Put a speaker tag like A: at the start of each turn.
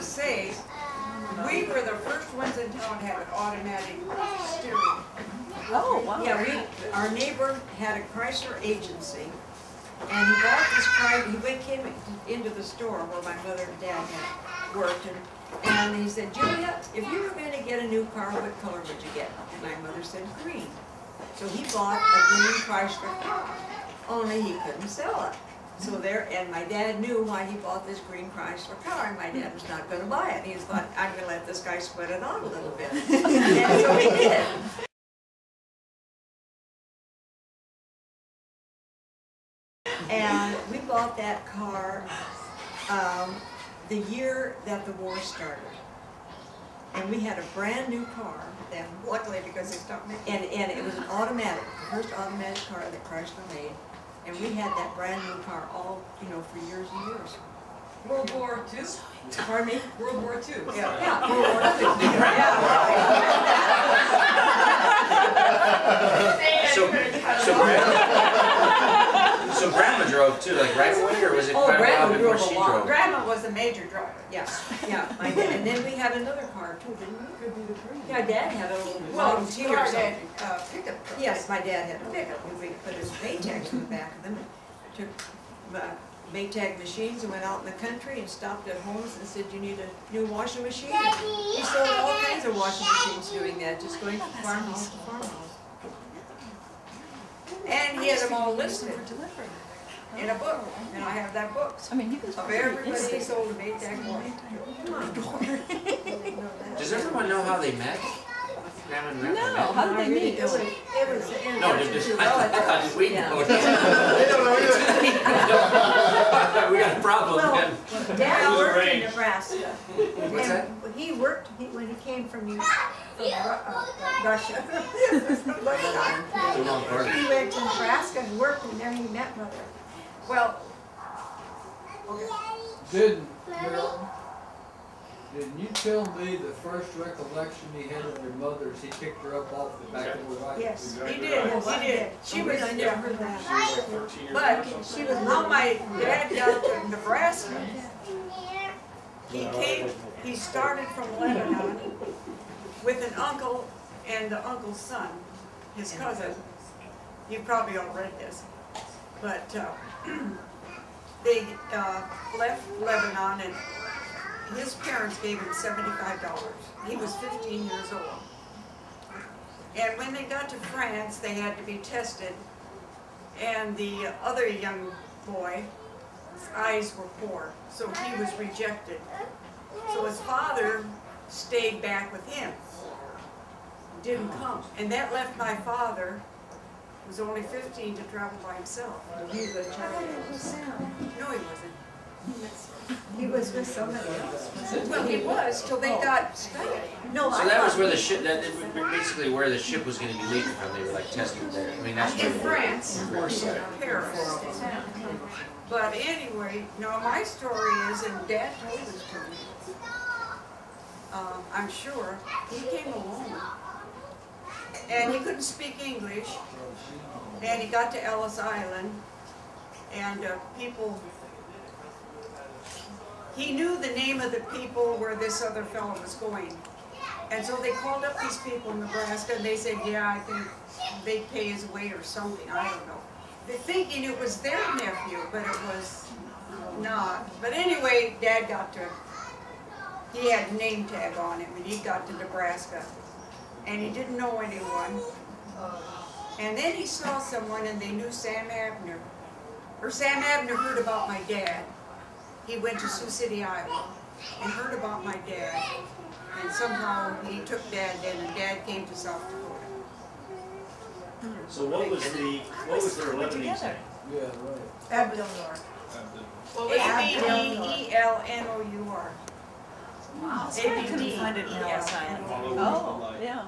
A: to say, we were the first ones in town to have an automatic steering.
B: Oh, wow.
A: Yeah, our neighbor had a Chrysler agency, and he bought this Chrysler. He came into the store where my mother and dad had worked, and he said, Julia, if you were going to get a new car, what color would you get? And my mother said green. So he bought a green Chrysler car, only he couldn't sell it. So there, and my dad knew why he bought this green Chrysler car, and my dad was not going to buy it. He thought, I'm going to let this guy sweat it out a little bit. And so he did. And we bought that car the year that the war started. And we had a brand new car then, luckily because they stopped making it. And it was an automatic, the first automatic car that Chrysler made. And we had that brand new car all, for years and years.
C: World War II?
A: Pardon me?
C: World War II.
A: Yeah, World War II. Yeah,
D: So Grandma drove too, like right away, or was it quite a while before she drove?
A: Grandma was the major driver. Yeah, my dad. And then we had another car too, didn't we?
C: Could be the train.
A: Yeah, Dad had a little Model T or something. Pickup truck. Yes, my dad had a pickup. We put his Maytags in the back of them. Took Maytag machines and went out in the country and stopped at homes and said, you need a new washing machine? He sold all kinds of washing machines doing that, just going from farmhouse to farmhouse. And he had them all listed in a book, and I have that book
B: I mean, he was
A: of everybody he sold a Maytag washing.
D: Does everyone know how they met? Grandma and Grandpa
B: No,
D: met?
B: how did they meet?
A: It was in
D: No, I thought we know.
E: They don't know either.
D: We got a problem
F: Well,
D: then.
F: Dad worked in Nebraska.
D: What's that?
F: And he worked, when he came from Russia.
D: The wrong party.
F: He went to Nebraska and worked, and there he met Mother.
A: Well,
E: Didn't you tell me the first recollection he had of your mother is he picked her up off the back of the wagon?
F: Yes.
A: he did. She was,
F: I never heard that.
A: but she was, how my dad got to Nebraska, he started from Lebanon with an uncle and the uncle's son, his cousin. You probably all read this, but they left Lebanon, and his parents gave him $75. He was 15 years old. And when they got to France, they had to be tested, and the other young boy, his eyes were poor, so he was rejected. So his father stayed back with him, didn't come. And that left my father, who was only 15, to travel by himself.
F: He was a child.
A: No, he wasn't.
F: He was with somebody else.
A: Well, he was, till they got stuck. No,
D: So that was where the ship, basically where the ship was going to be leaving from. They were like testing there. I mean, that's
A: In
D: where
A: France, Paris. But anyway, no, my story is, and Dad told this to me, I'm sure, he came alone. And he couldn't speak English, and he got to Ellis Island, and he knew the name of the people where this other fellow was going. And so they called up these people in Nebraska, and they said, yeah, I think they'd pay his way or something, I don't know. They're thinking it was their nephew, but it was not. But anyway, Dad got to, he had a name tag on him, and he got to Nebraska. And he didn't know anyone. And then he saw someone, and they knew Sam Abdnor. Or Sam Abdnor heard about my dad. He went to Sioux City, Iowa, and heard about my dad. And somehow he took Dad in, and Dad came to South Dakota.
G: So what was their Lebanese name?
E: Yeah, right.
F: Abdnor.
A: Abdelnour.
B: Wow. I couldn't find it in Ellis Island. Oh, yeah.